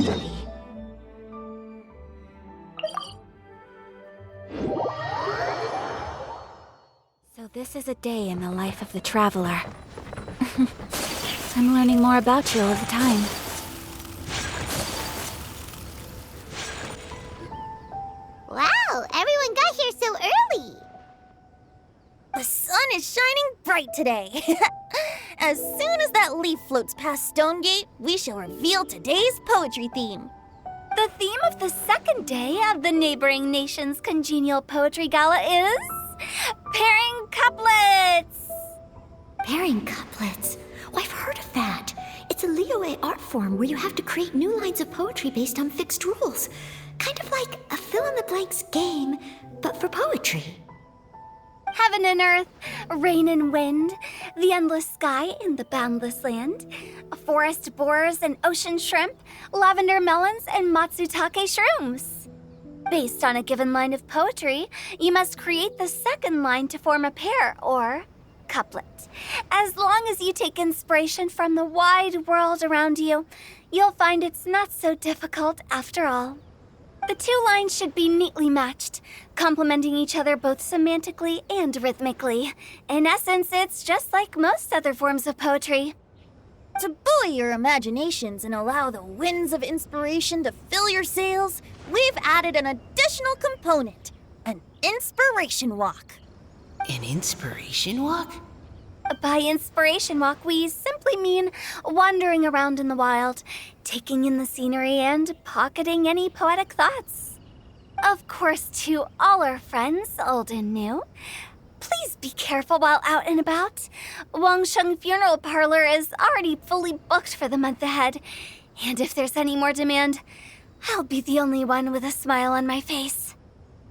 eventually. So this is a day in the life of the traveler. I'm learning more about you all the time. Wow, everyone got here so early! The sun is shining bright today. As soon as that leaf floats past Stonegate, we shall reveal today's poetry theme. The theme of the second day of the neighboring nation's congenial poetry gala is... pairing couplets! Pairing couplets? Oh, I've heard of that. It's a Liyue art form where you have to create new lines of poetry based on fixed rules. Kind of like a fill-in-the-blanks game, but for poetry. Heaven and earth, rain and wind, the endless sky in the boundless land, forest borers and ocean shrimp, lavender melons and matsutake shrooms. Based on a given line of poetry, you must create the second line to form a pair, or couplet. As long as you take inspiration from the wide world around you, you'll find it's not so difficult after all. The two lines should be neatly matched, complementing each other both semantically and rhythmically. In essence, it's just like most other forms of poetry. To buoy your imaginations and allow the winds of inspiration to fill your sails, we've added an additional component, an inspiration walk. An inspiration walk? By inspiration walk, we simply mean wandering around in the wild, taking in the scenery and pocketing any poetic thoughts. Of course, to all our friends, old and new, please be careful while out and about. Wangsheng Funeral Parlor is already fully booked for the month ahead, and if there's any more demand, I'll be the only one with a smile on my face.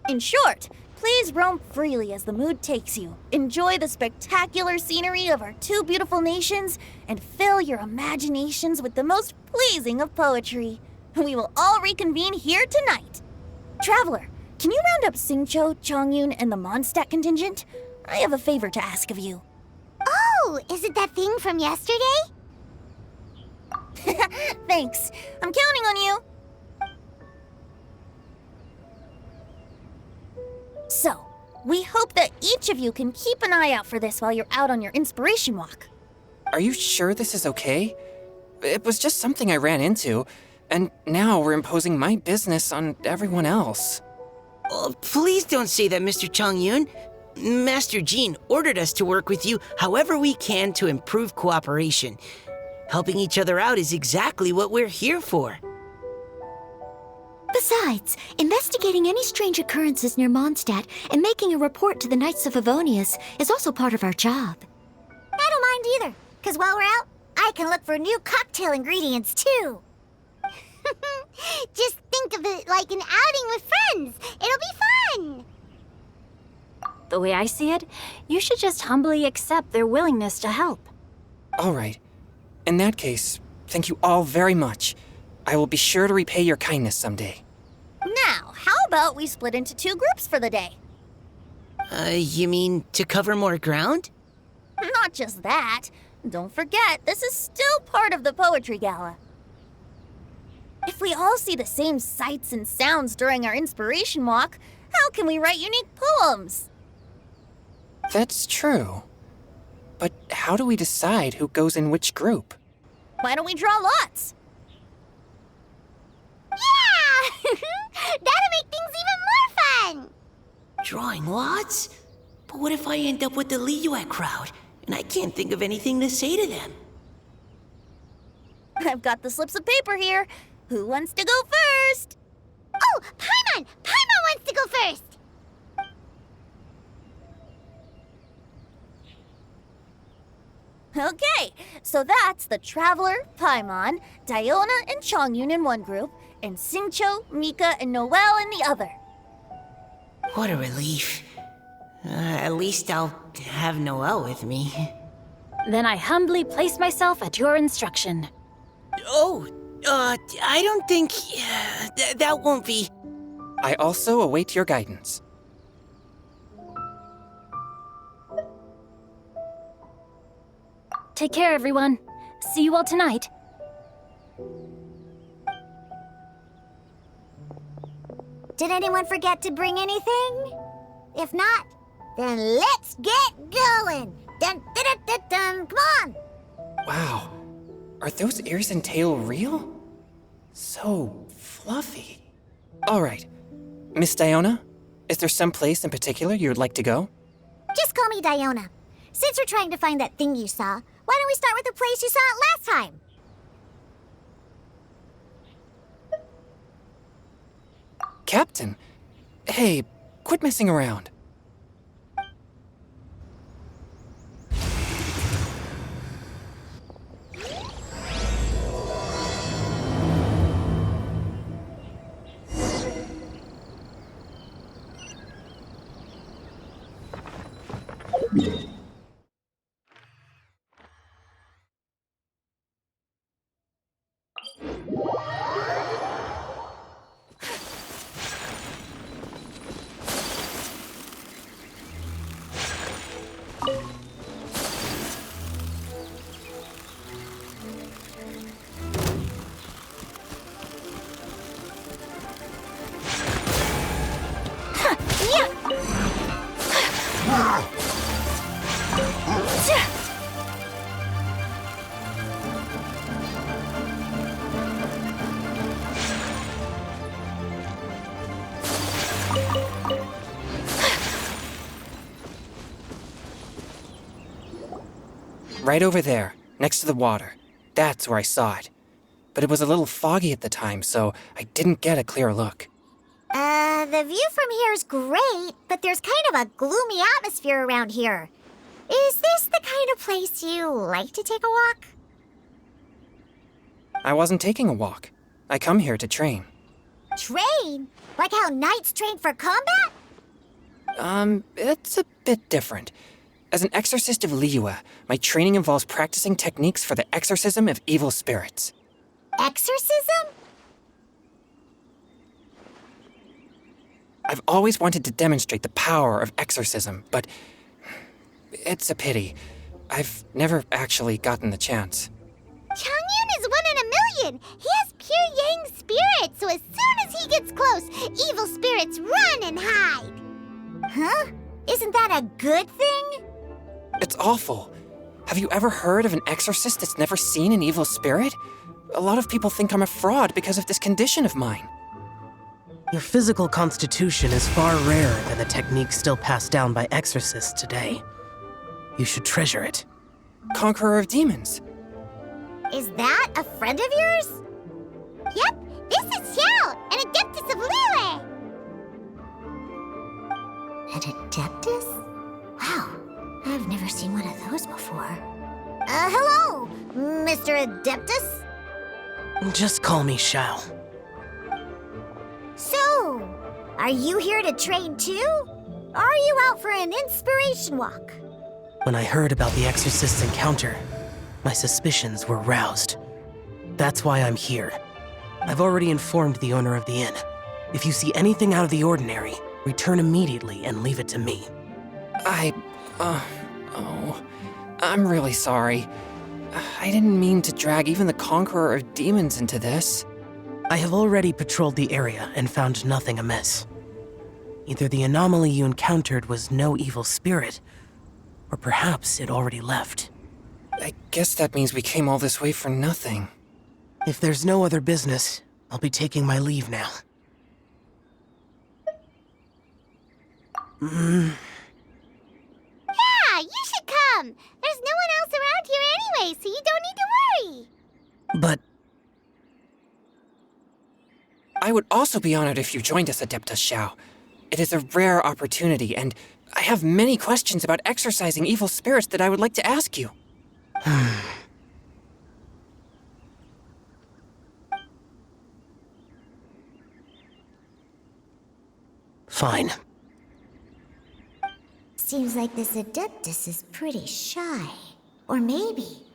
In short, please roam freely as the mood takes you. Enjoy the spectacular scenery of our two beautiful nations and fill your imaginations with the most pleasing of poetry. We will all reconvene here tonight. Traveler, can you round up Xingqiu, Chongyun, and the Mondstadt contingent? I have a favor to ask of you. Oh, is it that thing from yesterday? Thanks. I'm counting on you. So, we hope that each of you can keep an eye out for this while you're out on your inspiration walk. Are you sure this is okay? It was just something I ran into, and now we're imposing my business on everyone else. Oh, please don't say that, Mr. Chongyun. Master Jean ordered us to work with you however we can to improve cooperation. Helping each other out is exactly what we're here for. Besides, investigating any strange occurrences near Mondstadt and making a report to the Knights of Favonius is also part of our job. I don't mind either, because while we're out, I can look for new cocktail ingredients too. Just think of it like an outing with friends. It'll be fun. The way I see it, you should just humbly accept their willingness to help. All right. In that case, thank you all very much. I will be sure to repay your kindness someday. Now, how about we split into two groups for the day? You mean to cover more ground? Not just that. Don't forget, this is still part of the Poetry Gala. If we all see the same sights and sounds during our inspiration walk, how can we write unique poems? That's true. But how do we decide who goes in which group? Why don't we draw lots? Yeah! That'll make things even more fun! Drawing lots? But what if I end up with the Liyue crowd, and I can't think of anything to say to them? I've got the slips of paper here. Who wants to go first? Oh, Paimon! Paimon wants to go first! Okay, so that's the Traveler, Paimon, Diona, and Chongyun in one group, and Xingqiu, Mika, and Noelle in the other. What a relief. At least I'll have Noelle with me. Then I humbly place myself at your instruction. Oh, I don't think... that won't be... I also await your guidance. Take care, everyone. See you all tonight. Did anyone forget to bring anything? If not, then let's get going! Dun dun dun dun dun! Come on! Wow. Are those ears and tail real? So fluffy. All right. Miss Diona, is there some place in particular you would like to go? Just call me Diona. Since we're trying to find that thing you saw, why don't we start with the place you saw it last time? Captain, hey, quit messing around. Right over there, next to the water. That's where I saw it. But it was a little foggy at the time, so I didn't get a clear look. The view from here is great, but there's kind of a gloomy atmosphere around here. Is this the kind of place you like to take a walk? I wasn't taking a walk. I come here to train. Train? Like how knights train for combat? It's a bit different. As an exorcist of Liyue, my training involves practicing techniques for the exorcism of evil spirits. Exorcism? I've always wanted to demonstrate the power of exorcism, but it's a pity. I've never actually gotten the chance. Changyun is 1 in a million! He has pure yang spirit, so as soon as he gets close, evil spirits run and hide! Huh? Isn't that a good thing? It's awful. Have you ever heard of an exorcist that's never seen an evil spirit? A lot of people think I'm a fraud because of this condition of mine. Your physical constitution is far rarer than the techniques still passed down by exorcists today. You should treasure it. Conqueror of demons. Is that a friend of yours? Yep, this is Xiao, an Adeptus of Liyue! An Adeptus? Wow, I've never seen one of those before. Hello, Mr. Adeptus? Just call me Xiao. So, are you here to train too? Or are you out for an inspiration walk? When I heard about the exorcist's encounter, my suspicions were roused. That's why I'm here. I've already informed the owner of the inn. If you see anything out of the ordinary, return immediately and leave it to me. I'm really sorry. I didn't mean to drag even the Conqueror of Demons into this. I have already patrolled the area and found nothing amiss. Either the anomaly you encountered was no evil spirit, or perhaps it already left. I guess that means we came all this way for nothing. If there's no other business, I'll be taking my leave now. Yeah, you should come! There's no one else around here anyway, so you don't need to worry! But I would also be honored if you joined us, Adeptus Xiao. It is a rare opportunity, and I have many questions about exorcising evil spirits that I would like to ask you. Fine. Seems like this Adeptus is pretty shy. Or maybe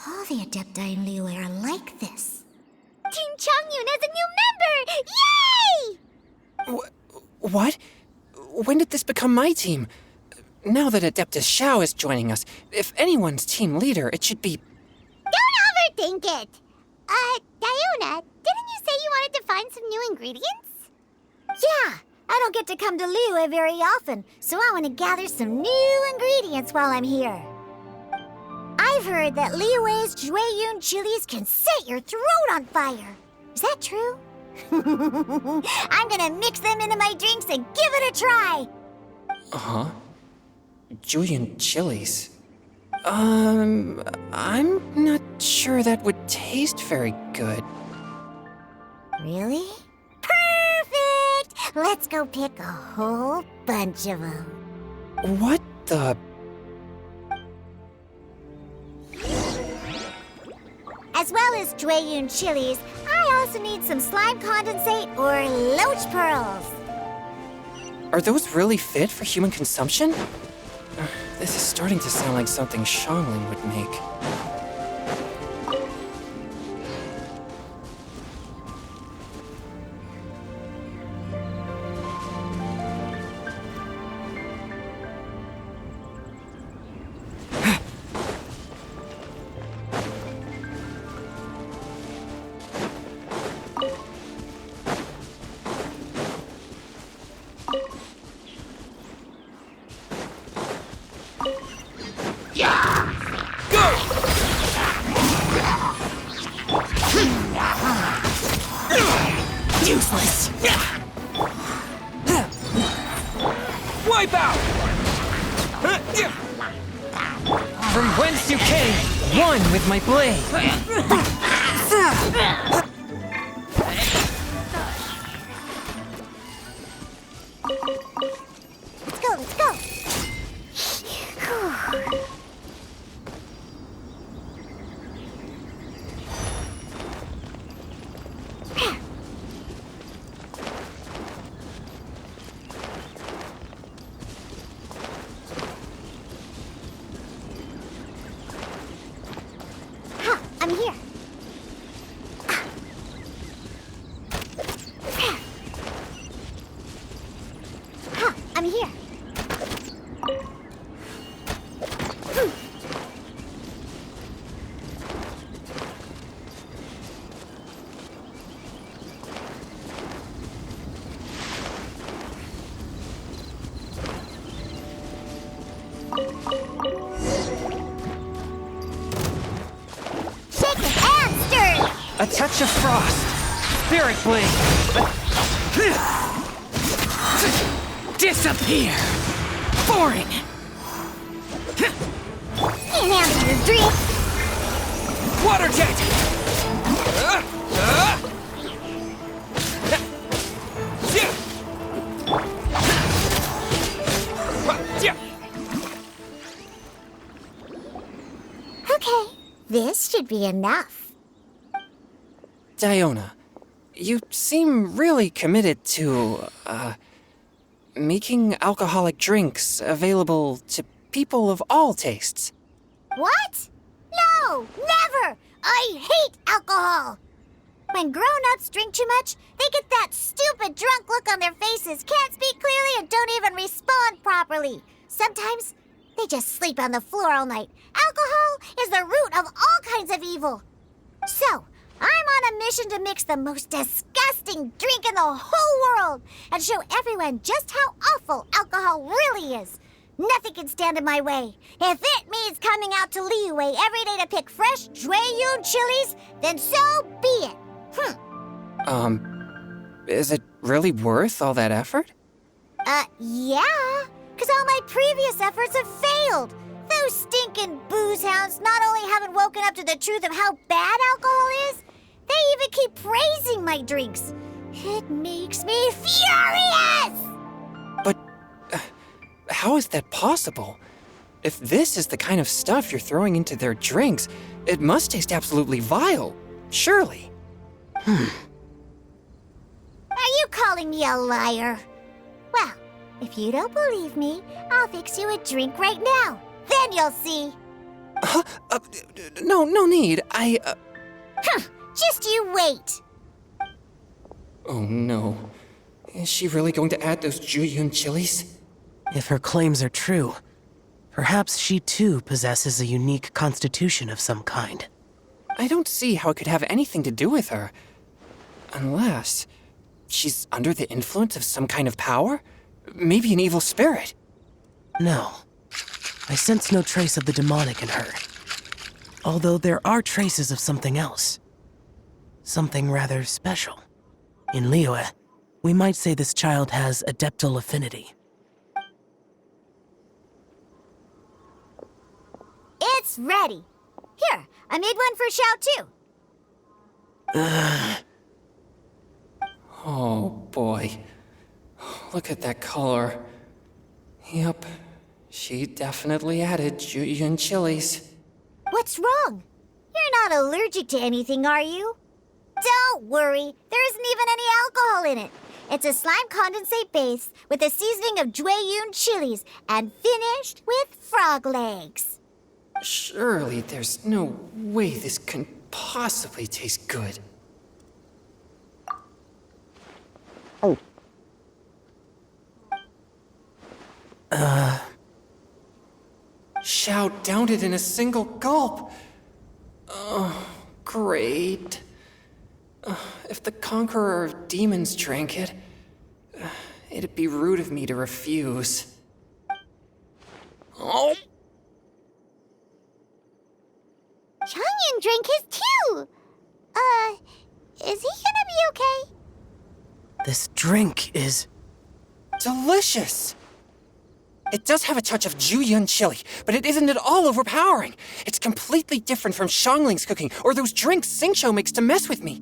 all the Adepti in Liyue are like this. Team Changyun has a new member! Yay! What? When did this become my team? Now that Adeptus Xiao is joining us, if anyone's team leader, it should be... Don't overthink it! Diona, didn't you say you wanted to find some new ingredients? Yeah, I don't get to come to Liyue very often, so I want to gather some new ingredients while I'm here. I've heard that Liyue's Jueyun chilies can set your throat on fire. Is that true? I'm gonna mix them into my drinks and give it a try. Uh-huh. Julian chilies. I'm not sure that would taste very good. Really? Perfect! Let's go pick a whole bunch of them. What the... As well as Jueyun chilies, I also need some slime condensate or loach pearls. Are those really fit for human consumption? This is starting to sound like something Xiangling would make. Useless! Wipe out! From whence you came, one with my blade! Let's go, let's go! I'm here. I'm here. A touch of frost! Spirit blade! Disappear! Boring! Can't handle your drink. Water jet! Okay, this should be enough. Diona, you seem really committed to, making alcoholic drinks available to people of all tastes. What? No, never! I hate alcohol! When grown-ups drink too much, they get that stupid drunk look on their faces, can't speak clearly, and don't even respond properly. Sometimes, they just sleep on the floor all night. Alcohol is the root of all kinds of evil. So, I'm on a mission to mix the most disgusting drink in the whole world and show everyone just how awful alcohol really is. Nothing can stand in my way. If it means coming out to Liyue every day to pick fresh Jueyun chilies, then so be it. Is it really worth all that effort? Yeah, because all my previous efforts have failed. Those stinking booze hounds not only haven't woken up to the truth of how bad alcohol is, they even keep praising my drinks. It makes me furious! But how is that possible? If this is the kind of stuff you're throwing into their drinks, it must taste absolutely vile, surely. Are you calling me a liar? Well, if you don't believe me, I'll fix you a drink right now. Then you'll see. No need. Just you wait. Oh no. Is she really going to add those Jueyun chilies? If her claims are true, perhaps she too possesses a unique constitution of some kind. I don't see how it could have anything to do with her. Unless she's under the influence of some kind of power? Maybe an evil spirit? No. I sense no trace of the demonic in her. Although there are traces of something else. Something rather special. In Liyue, we might say this child has adeptal affinity. It's ready. Here, I made one for Xiao too. Oh boy. Look at that color. Yep, she definitely added Jueyun chilies. What's wrong? You're not allergic to anything, are you? Don't worry, there isn't even any alcohol in it. It's a slime condensate base with a seasoning of Jueyun chilies and finished with frog legs. Surely there's no way this can possibly taste good. Xiao downed it in a single gulp. Oh, great. If the Conqueror of Demons drank it, it'd be rude of me to refuse. Oh! Changyun drank his too. Is he gonna be okay? This drink is... delicious! It does have a touch of Jueyun chili, but it isn't at all overpowering. It's completely different from Xiangling's cooking or those drinks Xingqiu makes to mess with me.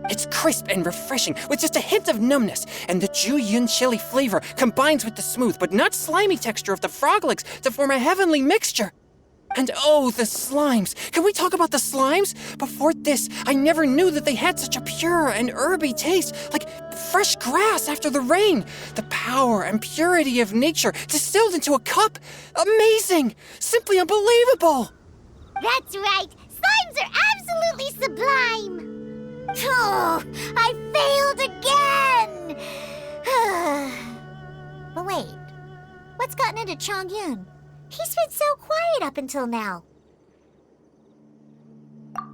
It's crisp and refreshing, with just a hint of numbness, and the Jueyun chili flavor combines with the smooth but not slimy texture of the frog legs to form a heavenly mixture. And oh, the slimes! Can we talk about the slimes? Before this, I never knew that they had such a pure and herby taste, like fresh grass after the rain. The power and purity of nature distilled into a cup. Amazing! Simply unbelievable! That's right. Slimes are absolutely sublime. Oh, I failed again. But wait, what's gotten into Changyun? He's been so quiet up until now.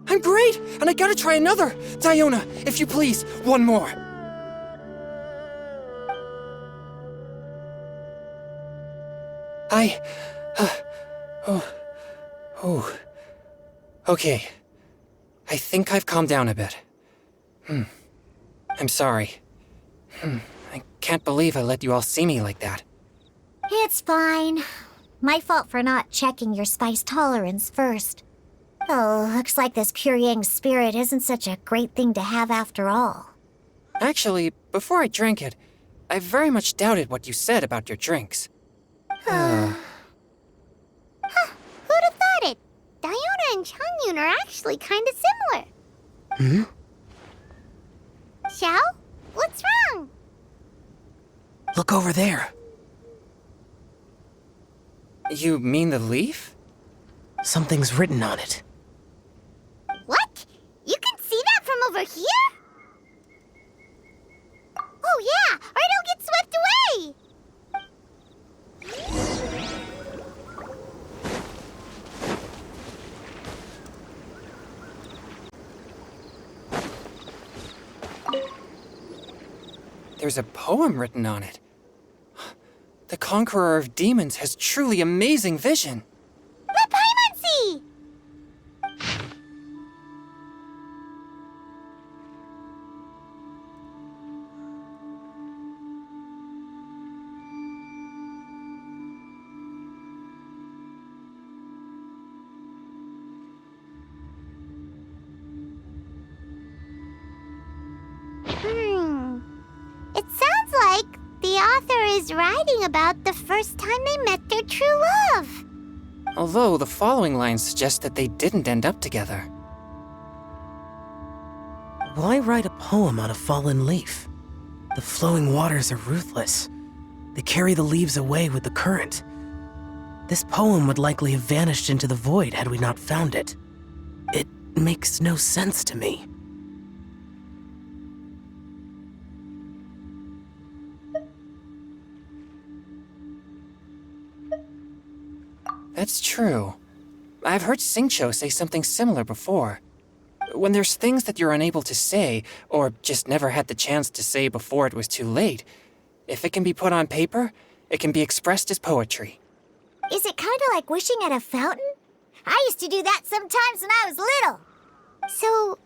I'm great, and I gotta try another. Diona, if you please, one more. Okay. I think I've calmed down a bit. I'm sorry. I can't believe I let you all see me like that. It's fine. My fault for not checking your spice tolerance first. Oh, looks like this pure yang spirit isn't such a great thing to have after all. Actually, before I drank it, I very much doubted what you said about your drinks. Who'd have thought it? Diona and Changyun are actually kind of similar. Xiao? What's wrong? Look over there. You mean the leaf? Something's written on it. What? You can see that from over here? Oh yeah, or it'll get swept away! There's a poem written on it. The Conqueror of Demons has truly amazing vision. Let Paimon see! It sounds like the author is writing about the first time they met their true love. Although the following lines suggest that they didn't end up together. Why write a poem on a fallen leaf? The flowing waters are ruthless. They carry the leaves away with the current. This poem would likely have vanished into the void had we not found it. It makes no sense to me. That's true. I've heard Xingqiu say something similar before. When there's things that you're unable to say, or just never had the chance to say before it was too late, if it can be put on paper, it can be expressed as poetry. Is it kind of like wishing at a fountain? I used to do that sometimes when I was little. So,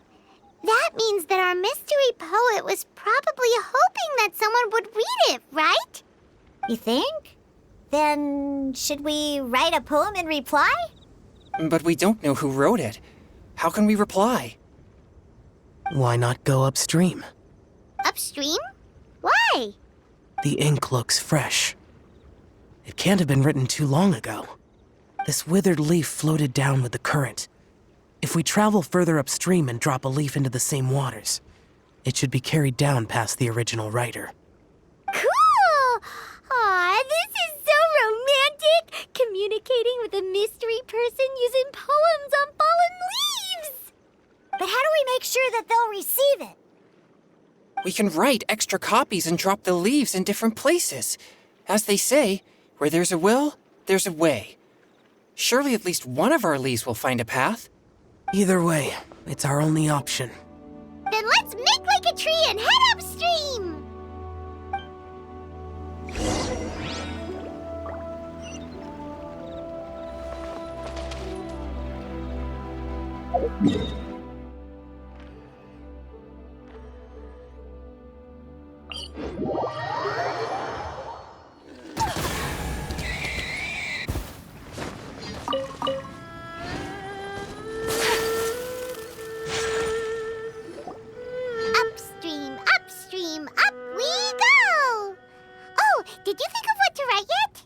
that means that our mystery poet was probably hoping that someone would read it, right? You think? Then, should we write a poem in reply? But we don't know who wrote it. How can we reply? Why not go upstream? Upstream? Why? The ink looks fresh. It can't have been written too long ago. This withered leaf floated down with the current. If we travel further upstream and drop a leaf into the same waters, it should be carried down past the original writer. Cool! Aw, this is so romantic! Communicating with a mystery person using poems on fallen leaves! But how do we make sure that they'll receive it? We can write extra copies and drop the leaves in different places. As they say, where there's a will, there's a way. Surely at least one of our leaves will find a path. Either way, it's our only option. Then let's make like a tree and head upstream! Upstream, upstream, up we go! Oh, did you think of what to write yet?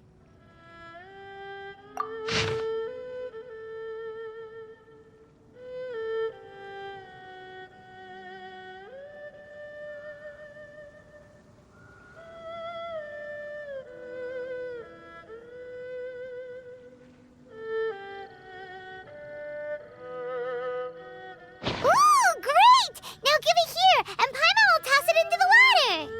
Ooh, great! Now give it here, and Paimon will toss it into the water!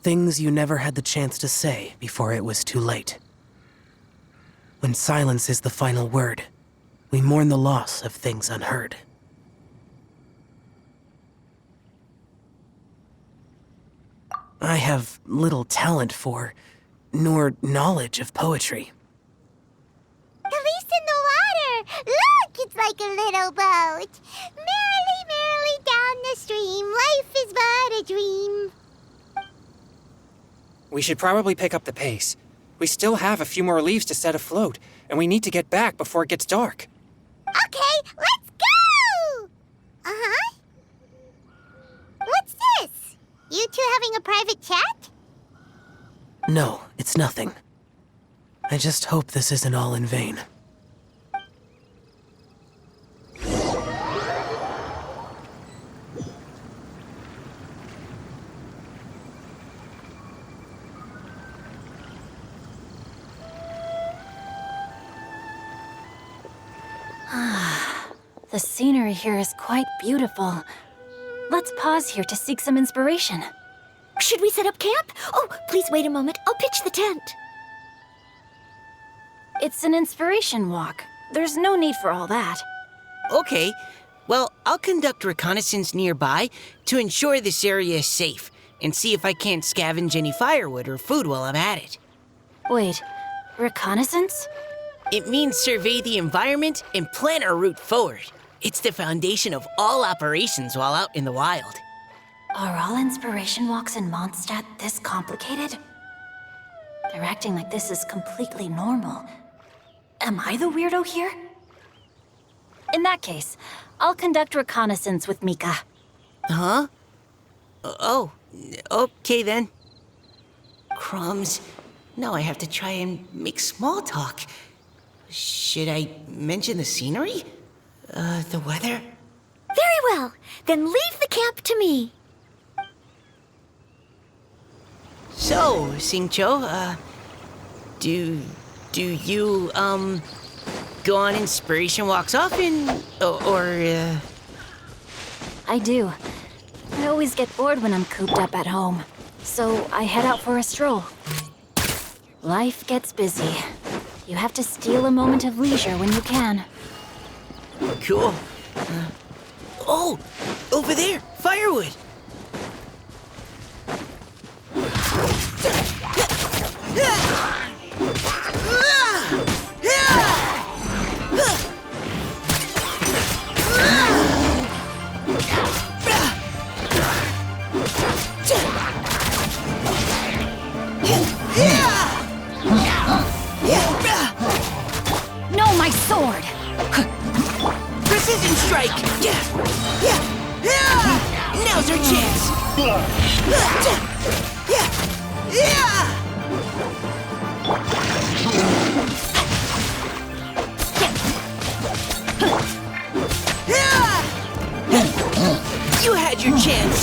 Things you never had the chance to say before it was too late. When silence is the final word, we mourn the loss of things unheard. I have little talent for, nor knowledge of poetry. The leaf's in the water! Look, it's like a little boat! Merrily, merrily down the stream, life is but a dream. We should probably pick up the pace. We still have a few more leaves to set afloat, and we need to get back before it gets dark. Okay, let's go! Uh-huh. What's this? You two having a private chat? No, it's nothing. I just hope this isn't all in vain. The scenery here is quite beautiful. Let's pause here to seek some inspiration. Should we set up camp? Oh, please wait a moment. I'll pitch the tent. It's an inspiration walk. There's no need for all that. Okay, well, I'll conduct reconnaissance nearby to ensure this area is safe and see if I can't scavenge any firewood or food while I'm at it. Wait, reconnaissance? It means survey the environment and plan our route forward. It's the foundation of all operations while out in the wild. Are all inspiration walks in Mondstadt this complicated? They're acting like this is completely normal. Am I the weirdo here? In that case, I'll conduct reconnaissance with Mika. Huh? Oh, okay then. Crumbs. Now I have to try and make small talk. Should I mention the scenery? The weather? Very well. Then leave the camp to me. So, Xingqiu, do you, go on inspiration walks often? I do. I always get bored when I'm cooped up at home, so I head out for a stroll. Life gets busy. You have to steal a moment of leisure when you can. Cool. Oh, over there, firewood. No, my sword! Precision strike! Now's our chance! You had your chance!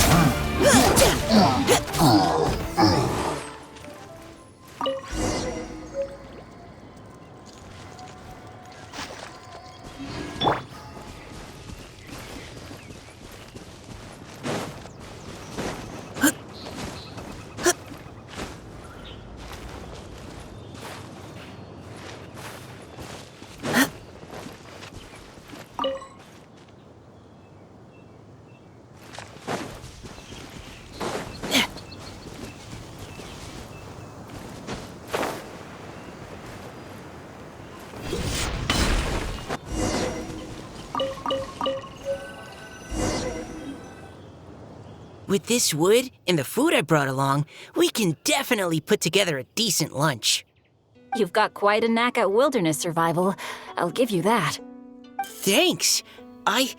With this wood and the food I brought along, we can definitely put together a decent lunch. You've got quite a knack at wilderness survival. I'll give you that. Thanks. I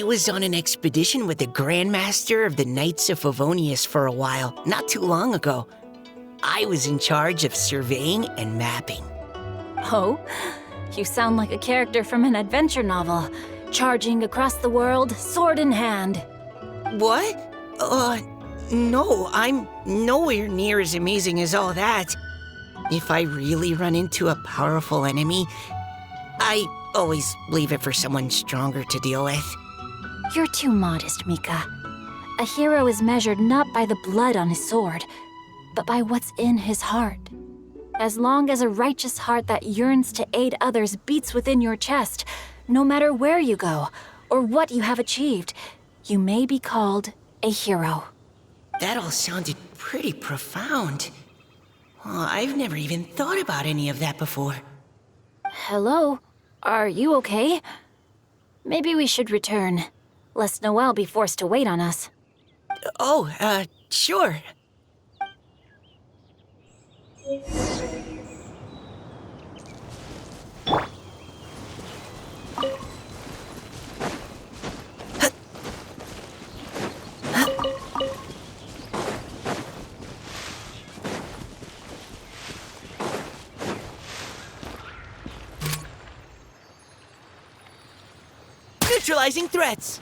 was on an expedition with the Grandmaster of the Knights of Favonius for a while, not too long ago. I was in charge of surveying and mapping. Oh? You sound like a character from an adventure novel, charging across the world, sword in hand. What? No, I'm nowhere near as amazing as all that. If I really run into a powerful enemy, I always leave it for someone stronger to deal with. You're too modest, Mika. A hero is measured not by the blood on his sword, but by what's in his heart. As long as a righteous heart that yearns to aid others beats within your chest, no matter where you go or what you have achieved, you may be called a hero. That all sounded pretty profound. Well, I've never even thought about any of that before. Hello? Are you okay? Maybe we should return, lest Noelle be forced to wait on us. Oh, sure. Neutralizing threats!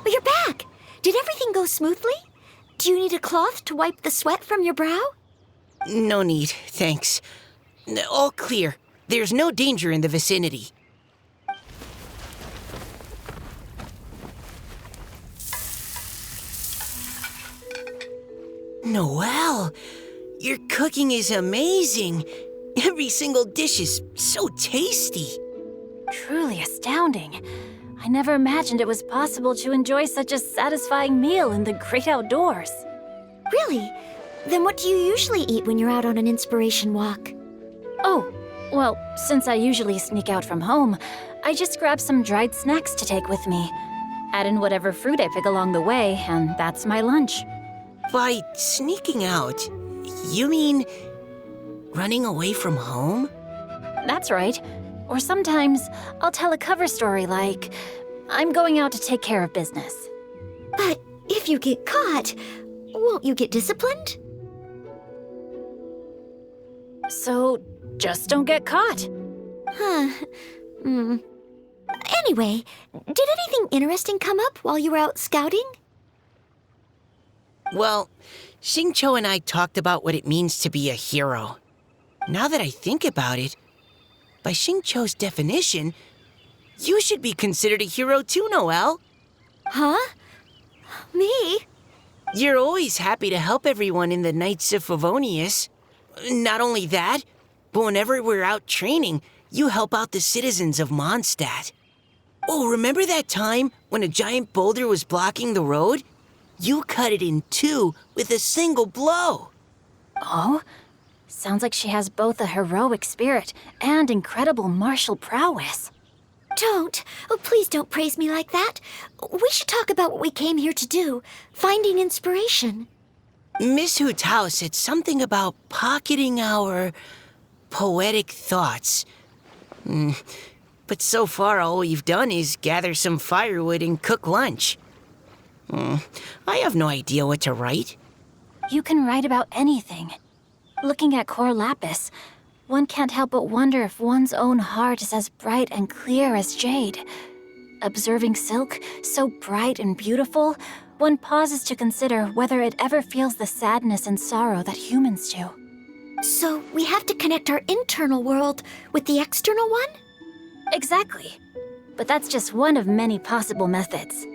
You're back! Did everything go smoothly? Do you need a cloth to wipe the sweat from your brow? No need, thanks. All clear. There's no danger in the vicinity. Noelle, your cooking is amazing. Every single dish is so tasty. Truly astounding. I never imagined it was possible to enjoy such a satisfying meal in the great outdoors. Really? Then what do you usually eat when you're out on an inspiration walk? Oh, well, since I usually sneak out from home, I just grab some dried snacks to take with me. Add in whatever fruit I pick along the way, and that's my lunch. By sneaking out, you mean running away from home? That's right. Or sometimes I'll tell a cover story like, I'm going out to take care of business. But if you get caught, won't you get disciplined? So just don't get caught. Huh. Anyway, did anything interesting come up while you were out scouting? Well, Xingqiu and I talked about what it means to be a hero. Now that I think about it, by Xingqiu's definition, you should be considered a hero too, Noelle. Huh? Me? You're always happy to help everyone in the Knights of Favonius. Not only that, but whenever we're out training, you help out the citizens of Mondstadt. Oh, remember that time when a giant boulder was blocking the road? You cut it in two with a single blow. Oh? Sounds like she has both a heroic spirit and incredible martial prowess. Don't. Oh, please don't praise me like that. We should talk about what we came here to do, finding inspiration. Miss Hu Tao said something about pocketing our poetic thoughts. But so far, all we've done is gather some firewood and cook lunch. I have no idea what to write. You can write about anything. Looking at Cor Lapis, one can't help but wonder if one's own heart is as bright and clear as jade. Observing silk, so bright and beautiful, one pauses to consider whether it ever feels the sadness and sorrow that humans do. So we have to connect our internal world with the external one? Exactly. But that's just one of many possible methods.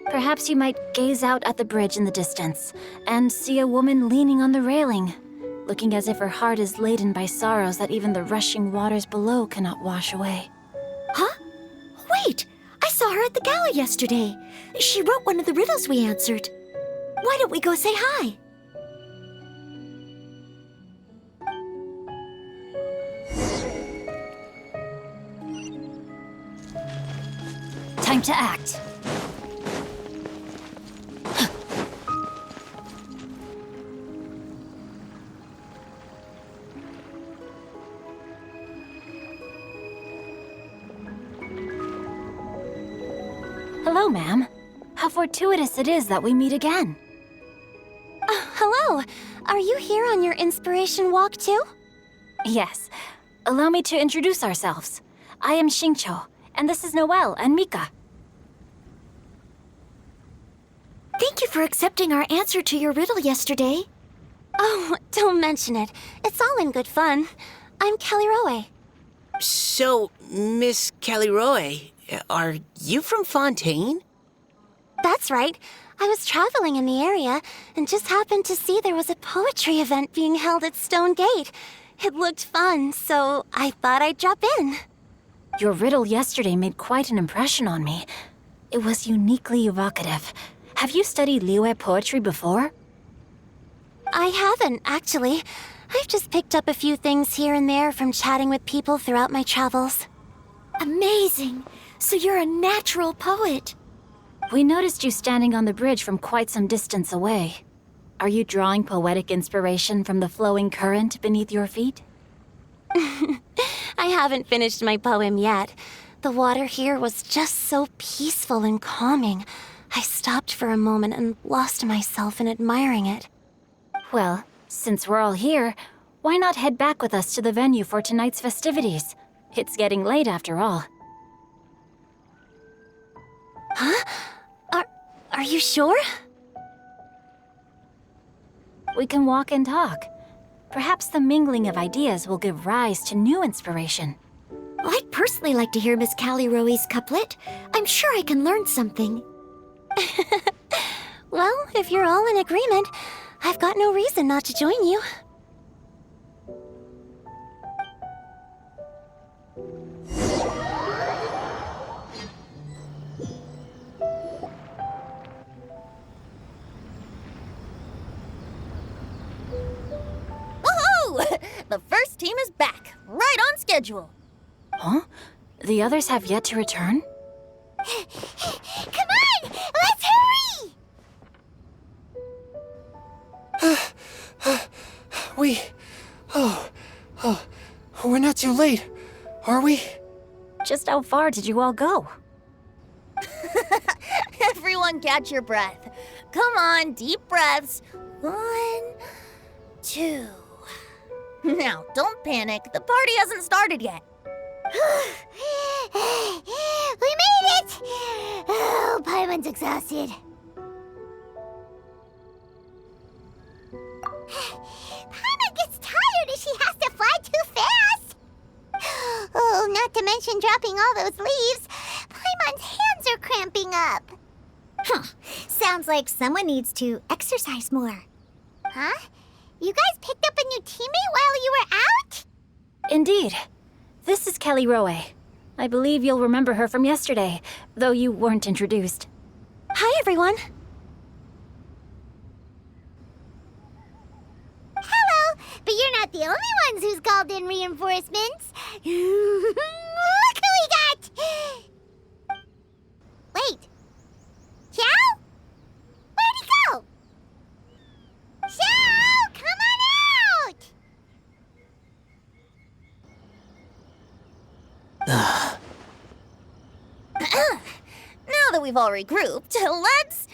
Perhaps you might gaze out at the bridge in the distance and see a woman leaning on the railing, looking as if her heart is laden by sorrows that even the rushing waters below cannot wash away. Huh? Wait! I saw her at the gala yesterday. She wrote one of the riddles we answered. Why don't we go say hi? Time to act. Hello, ma'am. How fortuitous it is that we meet again. Hello. Are you here on your inspiration walk too? Yes. Allow me to introduce ourselves. I am Xingqiu, and this is Noelle and Mika. Thank you for accepting our answer to your riddle yesterday. Oh, don't mention it. It's all in good fun. I'm Caliroe. So, Miss Caliroe, are you from Fontaine? That's right. I was traveling in the area and just happened to see there was a poetry event being held at Stone Gate. It looked fun, so I thought I'd drop in. Your riddle yesterday made quite an impression on me. It was uniquely evocative. Have you studied Liyue poetry before? I haven't, actually. I've just picked up a few things here and there from chatting with people throughout my travels. Amazing! So you're a natural poet. We noticed you standing on the bridge from quite some distance away. Are you drawing poetic inspiration from the flowing current beneath your feet? I haven't finished my poem yet. The water here was just so peaceful and calming. I stopped for a moment and lost myself in admiring it. Well, since we're all here, why not head back with us to the venue for tonight's festivities? It's getting late after all. Huh? Are you sure? We can walk and talk. Perhaps the mingling of ideas will give rise to new inspiration. I'd personally like to hear Miss Caliroe's couplet. I'm sure I can learn something. Well, if you're all in agreement, I've got no reason not to join you. Woohoo! The first team is back, right on schedule. Huh? The others have yet to return? Come on! Let's hurry! We're not too late, are we? Just how far did you all go? Everyone catch your breath. Come on, deep breaths. 1, 2. Now, don't panic. The party hasn't started yet. We Paimon's exhausted. Paimon gets tired if she has to fly too fast. Oh, not to mention dropping all those leaves. Paimon's hands are cramping up. Sounds like someone needs to exercise more. Huh? You guys picked up a new teammate while you were out? Indeed. This is Kelly Rowe. I believe you'll remember her from yesterday, though you weren't introduced. Hi, everyone. Hello, but you're not the only ones who's called in reinforcements. Look who we got! Wait. Xiao? Where'd he go? Xiao, come on out! Now that we've all regrouped, let's...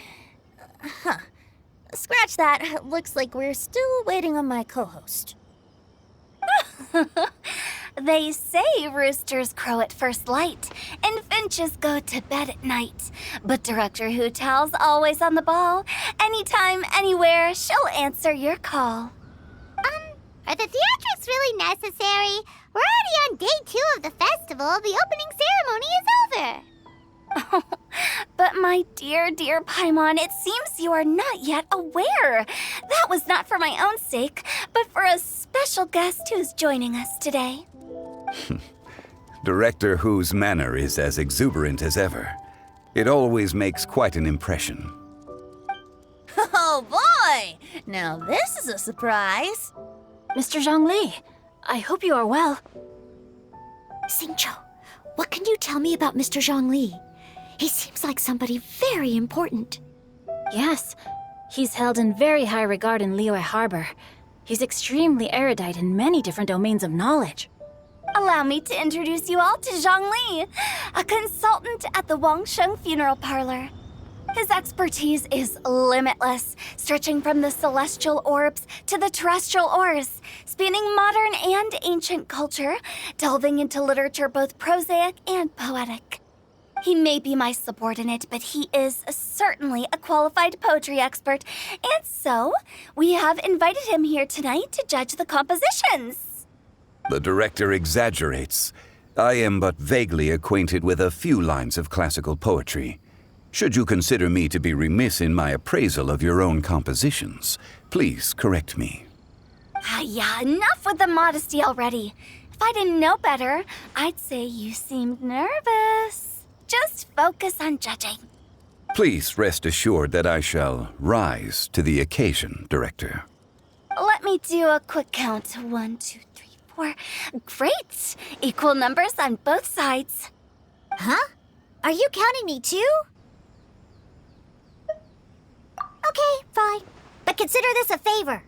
Scratch that. Looks like we're still waiting on my co-host. They say roosters crow at first light, and finches go to bed at night. But Director Hu Tao's always on the ball. Anytime, anywhere, she'll answer your call. Are the theatrics really necessary? We're already on day 2 of the festival. The opening ceremony is over. But my dear, dear Paimon, it seems you are not yet aware. That was not for my own sake, but for a special guest who's joining us today. Director Hu's manner is as exuberant as ever. It always makes quite an impression. Oh boy! Now this is a surprise. Mr. Zhongli, I hope you are well. Xingqiu, what can you tell me about Mr. Zhongli? He seems like somebody very important. Yes, he's held in very high regard in Liyue Harbor. He's extremely erudite in many different domains of knowledge. Allow me to introduce you all to Zhang Li, a consultant at the Wangsheng Funeral Parlor. His expertise is limitless, stretching from the celestial orbs to the terrestrial ores, spanning modern and ancient culture, delving into literature both prosaic and poetic. He may be my subordinate, but he is certainly a qualified poetry expert, and so we have invited him here tonight to judge the compositions. The director exaggerates. I am but vaguely acquainted with a few lines of classical poetry. Should you consider me to be remiss in my appraisal of your own compositions, please correct me. Yeah, enough with the modesty already. If I didn't know better, I'd say you seemed nervous. Just focus on judging. Please rest assured that I shall rise to the occasion, Director. Let me do a quick count. 1, 2, 3, 4. Great! Equal numbers on both sides. Huh? Are you counting me too? Okay, fine. But consider this a favor.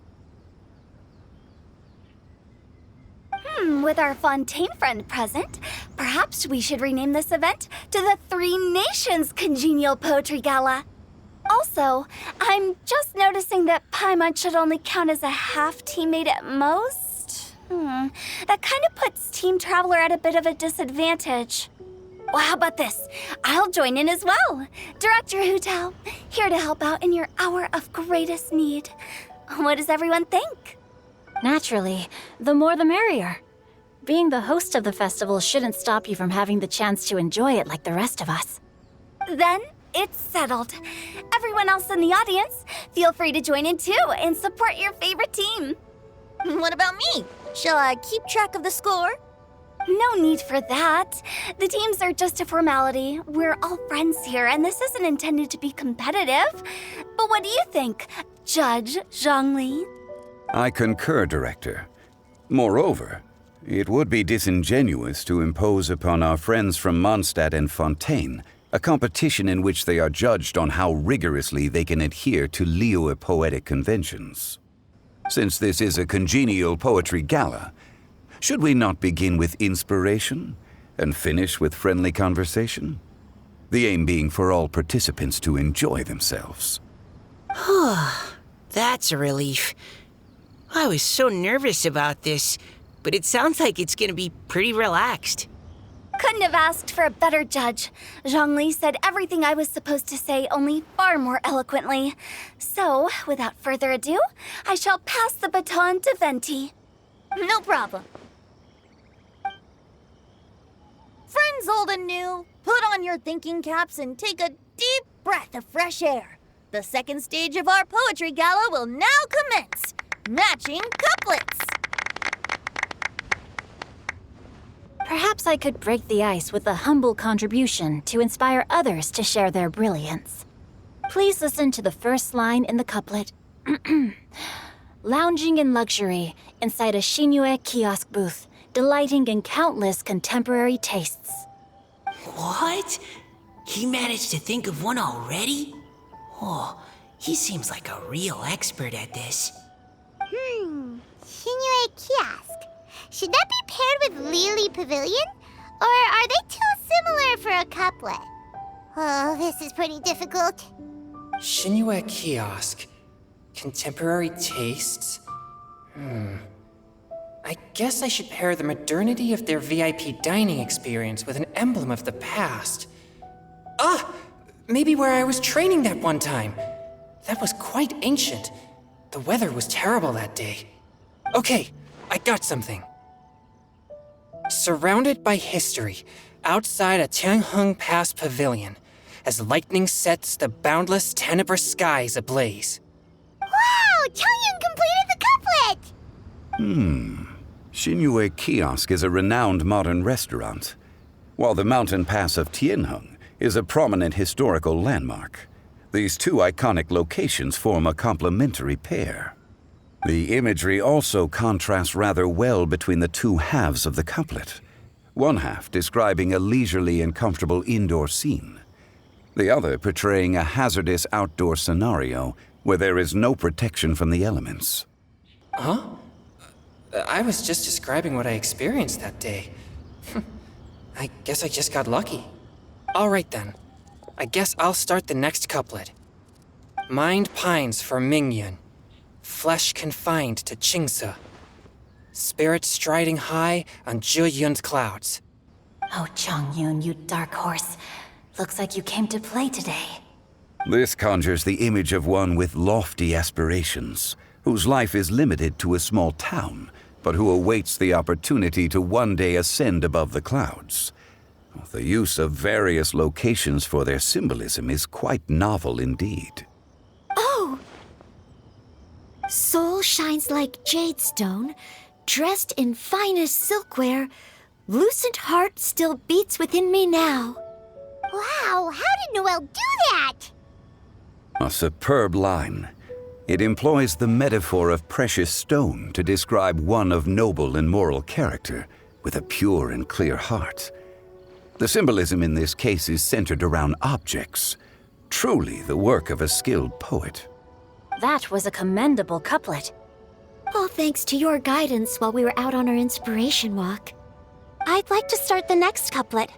With our Fontaine friend present, perhaps we should rename this event to the Three Nations Congenial Poetry Gala. Also, I'm just noticing that Paimon should only count as a half teammate at most. That kind of puts Team Traveler at a bit of a disadvantage. Well, how about this? I'll join in as well. Director Hu Tao, here to help out in your hour of greatest need. What does everyone think? Naturally, the more the merrier. Being the host of the festival shouldn't stop you from having the chance to enjoy it like the rest of us. Then it's settled. Everyone else in the audience, feel free to join in too and support your favorite team. What about me? Shall I keep track of the score? No need for that. The teams are just a formality. We're all friends here, and this isn't intended to be competitive. But what do you think, Judge Zhongli? I concur, Director. Moreover, it would be disingenuous to impose upon our friends from Mondstadt and Fontaine a competition in which they are judged on how rigorously they can adhere to Liyue poetic conventions. Since this is a congenial poetry gala, should we not begin with inspiration and finish with friendly conversation? The aim being for all participants to enjoy themselves. That's a relief. I was so nervous about this, but it sounds like it's gonna be pretty relaxed. Couldn't have asked for a better judge. Zhongli said everything I was supposed to say, only far more eloquently. So, without further ado, I shall pass the baton to Venti. No problem. Friends old and new, put on your thinking caps and take a deep breath of fresh air. The second stage of our poetry gala will now commence. Matching couplets. Perhaps I could break the ice with a humble contribution to inspire others to share their brilliance. Please listen to the first line in the couplet. Lounging in luxury inside a Shinue kiosk booth, delighting in countless contemporary tastes. What? He managed to think of one already? Oh, he seems like a real expert at this. Shinue Kiosk. Should that be paired with Lily Pavilion? Or are they too similar for a couplet? Oh, this is pretty difficult. Shinue Kiosk. Contemporary tastes? I guess I should pair the modernity of their VIP dining experience with an emblem of the past. Maybe where I was training that one time. That was quite ancient. The weather was terrible that day. Okay, I got something. Surrounded by history, outside a Tianheng Pass pavilion, as lightning sets the boundless tenebrous skies ablaze. Wow! Changyun completed the couplet! Shinue Kiosk is a renowned modern restaurant, while the mountain pass of Tianheng is a prominent historical landmark. These two iconic locations form a complementary pair. The imagery also contrasts rather well between the two halves of the couplet, one half describing a leisurely and comfortable indoor scene, the other portraying a hazardous outdoor scenario where there is no protection from the elements. Huh? I was just describing what I experienced that day. I guess I just got lucky. All right then. I guess I'll start the next couplet. Mind pines for Mingyun, flesh confined to Qingse, spirit striding high on Zheyun's clouds. Oh, Changyun, you dark horse. Looks like you came to play today. This conjures the image of one with lofty aspirations, whose life is limited to a small town, but who awaits the opportunity to one day ascend above the clouds. The use of various locations for their symbolism is quite novel indeed. Oh! Soul shines like jadestone, dressed in finest silkware. Lucent heart still beats within me now. Wow, how did Noelle do that? A superb line. It employs the metaphor of precious stone to describe one of noble and moral character, with a pure and clear heart. The symbolism in this case is centered around objects, truly the work of a skilled poet. That was a commendable couplet. All thanks to your guidance while we were out on our inspiration walk. I'd like to start the next couplet.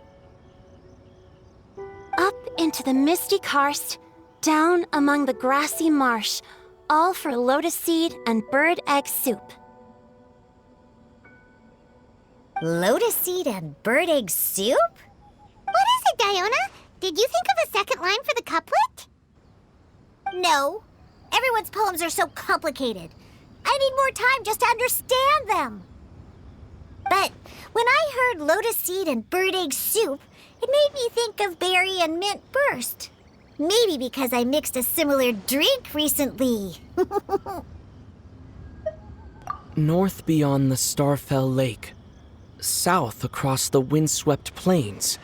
Up into the misty karst, down among the grassy marsh, all for lotus seed and bird egg soup. Lotus seed and bird egg soup? What is it, Diona? Did you think of a second line for the couplet? No. Everyone's poems are so complicated. I need more time just to understand them. But when I heard lotus seed and bird egg soup, it made me think of berry and mint burst. Maybe because I mixed a similar drink recently. North beyond the Starfell Lake, south across the windswept plains,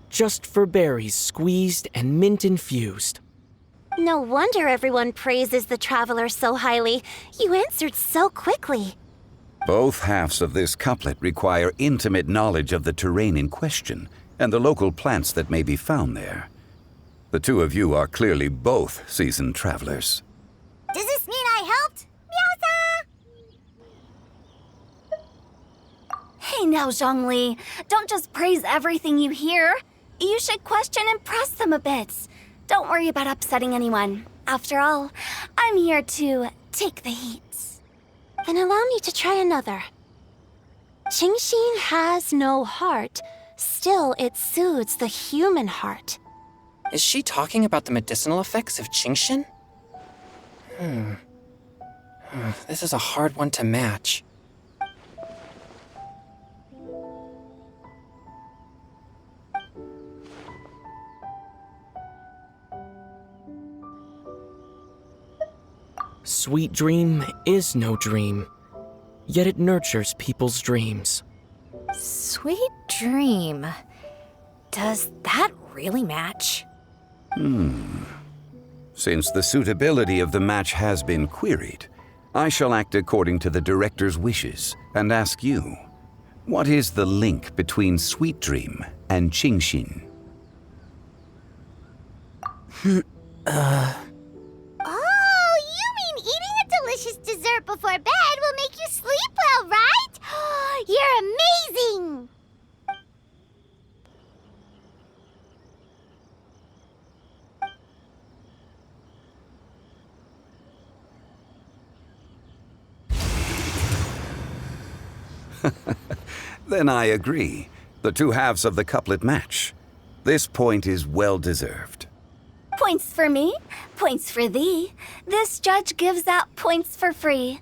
just for berries squeezed and mint infused. No wonder everyone praises the traveler so highly. You answered so quickly. Both halves of this couplet require intimate knowledge of the terrain in question and the local plants that may be found there. The two of you are clearly both seasoned travelers. Does this mean I helped? Meowsa! Hey now, Zhongli. Don't just praise everything you hear. You should question and press them a bit. Don't worry about upsetting anyone. After all, I'm here to take the heat. Then allow me to try another. Qingxin has no heart, Still, it soothes the human heart. Is she talking about the medicinal effects of Genshin? This is a hard one to match. Sweet dream is no dream, yet it nurtures people's dreams. Sweet dream. Does that really match? Since the suitability of the match has been queried, I shall act according to the director's wishes and ask you, what is the link between Sweet Dream and Genshin? Oh, you mean eating a delicious dessert before bed will make you sleep well, right? You're amazing! Then I agree. The two halves of the couplet match. This point is well deserved. Points for me, points for thee. This judge gives out points for free.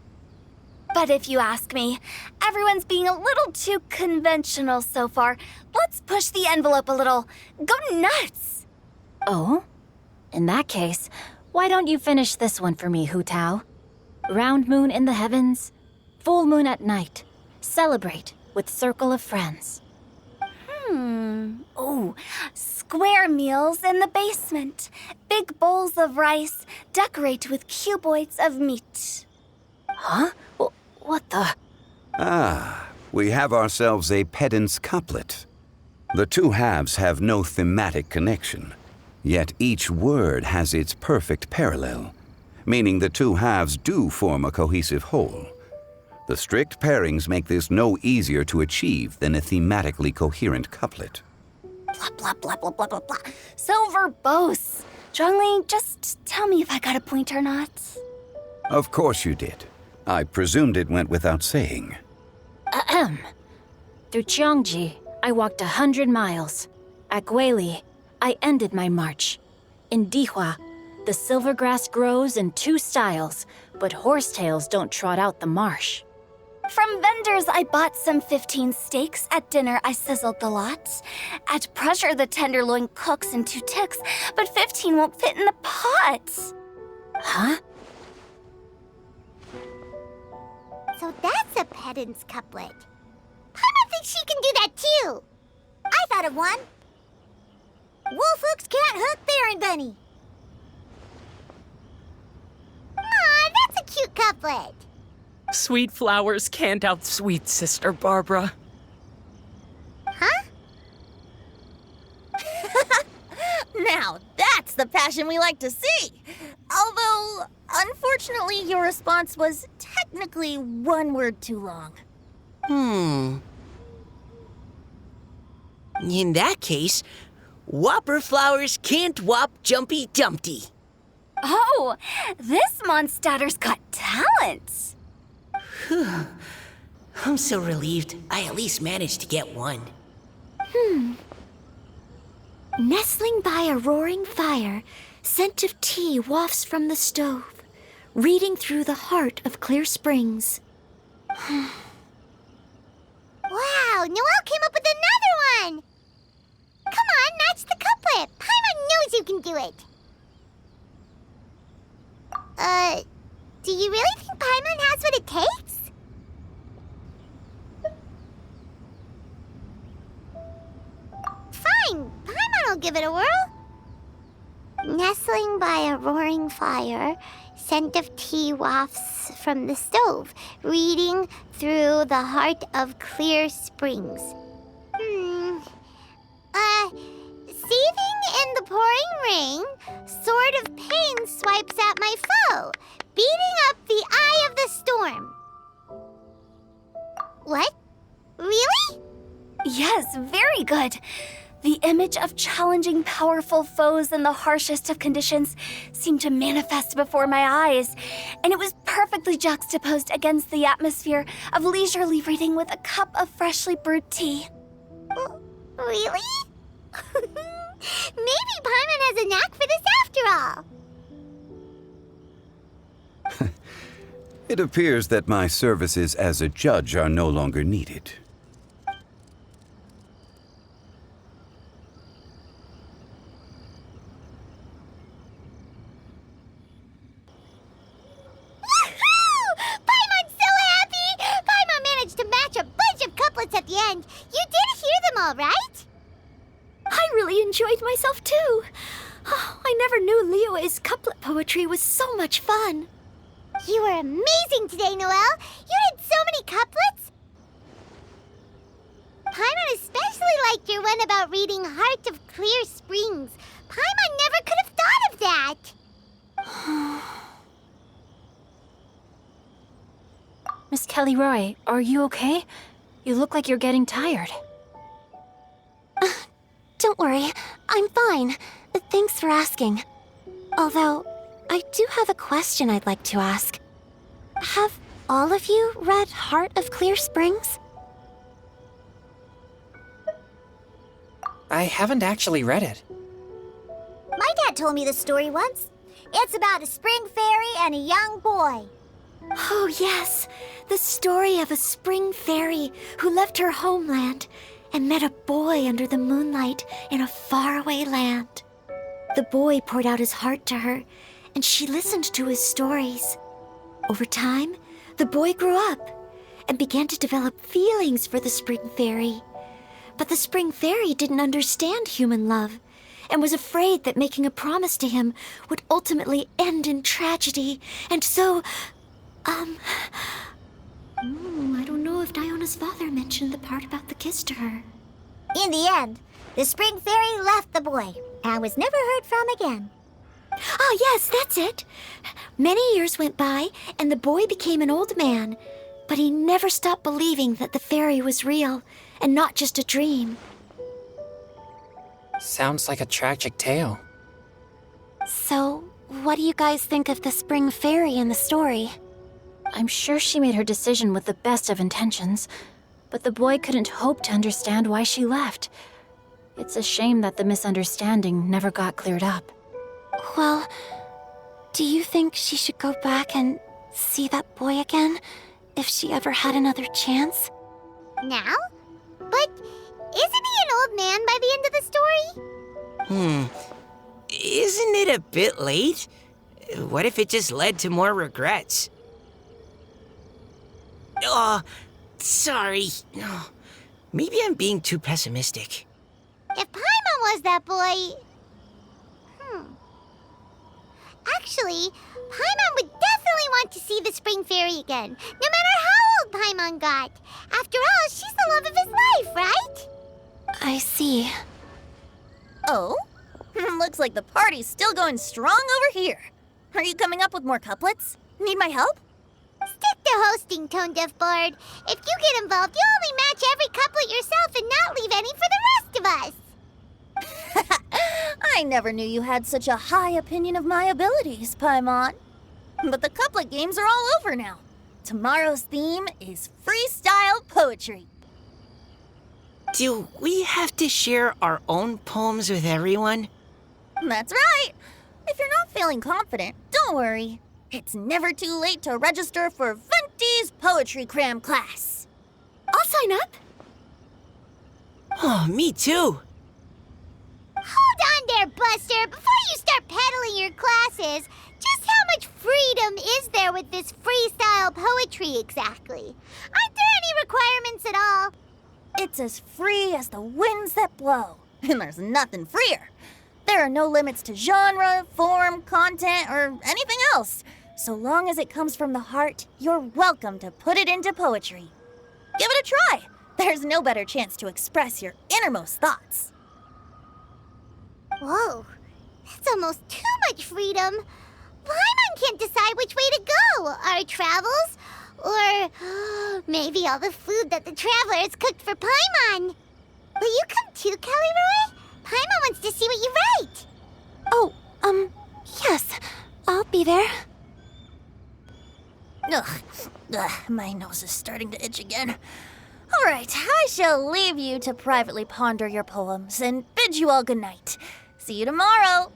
But if you ask me, everyone's being a little too conventional so far. Let's push the envelope a little. Go nuts! Oh? In that case, why don't you finish this one for me, Hu Tao? Round moon in the heavens, full moon at night. Celebrate with circle of friends. Oh, square meals in the basement. Big bowls of rice, decorate with cuboids of meat. Huh? What the? We have ourselves a pedant's couplet. The two halves have no thematic connection, yet each word has its perfect parallel, meaning the two halves do form a cohesive whole. The strict pairings make this no easier to achieve than a thematically coherent couplet. Blah, blah, blah, blah, blah, blah, blah. So verbose. Zhongli, just tell me if I got a point or not. Of course you did. I presumed it went without saying. Through Cheongji, I walked 100 miles. At Guili, I ended my march. In Dihua, the silver grass grows in two styles, but horsetails don't trot out the marsh. From vendors, I bought some 15 steaks. At dinner, I sizzled the lot. At pressure, the tenderloin cooks in 2 ticks, but 15 won't fit in the pot. Huh? So that's a pedant's couplet. Paimon thinks she can do that too. I thought of one. Wolf hooks can't hook Baron Bunny. Aw, that's a cute couplet. Sweet flowers can't outsweet Sister Barbara. Huh? Now, that's the passion we like to see. Although, unfortunately, your response was technically one word too long. In that case, Whopper flowers can't whop Jumpy Dumpty. Oh, this monster's got talent. I'm so relieved I at least managed to get one. Nestling by a roaring fire, scent of tea wafts from the stove, reading through the heart of clear springs. Wow, Noelle came up with another one! Come on, match the couplet. Paimon knows you can do it. Do you really think Paimon has what it takes? Fine, Paimon will give it a whirl. Nestling by a roaring fire, scent of tea wafts from the stove, reading through the heart of clear springs. Seething in the pouring rain, sword of pain swipes at my foe, beating up the eye of the storm. What? Really? Yes, very good. The image of challenging powerful foes in the harshest of conditions seemed to manifest before my eyes, and it was perfectly juxtaposed against the atmosphere of leisurely reading with a cup of freshly brewed tea. Really? Maybe Paimon has a knack for this after all. It appears that my services as a judge are no longer needed. Paimon's so happy! Paimon managed to match a bunch of couplets at the end. You did hear them all, right? I really enjoyed myself too. Oh, I never knew Liyue's couplet poetry was so much fun. You were amazing today, Noelle. You did so many couplets. Paimon especially liked your one about reading Heart of Clear Springs. Paimon never could have thought of that. Miss Kelly Roy, are you okay? You look like you're getting tired. Don't worry, I'm fine. Thanks for asking. Although, I do have a question I'd like to ask. Have all of you read Heart of Clear Springs? I haven't actually read it. My dad told me the story once. It's about a spring fairy and a young boy. Oh, yes. The story of a spring fairy who left her homeland and met a boy under the moonlight in a faraway land. The boy poured out his heart to her, and she listened to his stories. Over time, the boy grew up and began to develop feelings for the spring fairy. But the spring fairy didn't understand human love and was afraid that making a promise to him would ultimately end in tragedy. And so, I don't know if Diona's father mentioned the part about the kiss to her. In the end, the spring fairy left the boy and was never heard from again. Ah, yes, that's it. Many years went by, and the boy became an old man, but he never stopped believing that the fairy was real and not just a dream. Sounds like a tragic tale. So, what do you guys think of the spring fairy in the story? I'm sure she made her decision with the best of intentions, but the boy couldn't hope to understand why she left. It's a shame that the misunderstanding never got cleared up. Well, do you think she should go back and see that boy again if she ever had another chance? Now? But isn't he an old man by the end of the story? Isn't it a bit late? What if it just led to more regrets? Oh, sorry. Maybe I'm being too pessimistic. If Paimon was that boy... Actually, Paimon would definitely want to see the spring fairy again, no matter how old Paimon got. After all, she's the love of his life, right? I see. Oh? Looks like the party's still going strong over here. Are you coming up with more couplets? Need my help? Stick to hosting, Tone Deaf Bard. If you get involved, you'll only match every couplet yourself and not leave any for the rest of us. I never knew you had such a high opinion of my abilities, Paimon. But the couplet games are all over now. Tomorrow's theme is freestyle poetry. Do we have to share our own poems with everyone? That's right. If you're not feeling confident, don't worry. It's never too late to register for Venti's Poetry Cram class. I'll sign up. Oh, me too. Hold on there, Buster. Before you start peddling your classes, just how much freedom is there with this freestyle poetry exactly? Aren't there any requirements at all? It's as free as the winds that blow. And there's nothing freer. There are no limits to genre, form, content, or anything else. So long as it comes from the heart, you're welcome to put it into poetry. Give it a try. There's no better chance to express your innermost thoughts. Whoa, that's almost too much freedom. Paimon can't decide which way to go. Our travels? Or maybe all the food that the travelers cooked for Paimon. Will you come too, Kelly Roy? Paimon wants to see what you write. Oh, yes. I'll be there. Ugh, my nose is starting to itch again. All right, I shall leave you to privately ponder your poems and bid you all good night. See you tomorrow.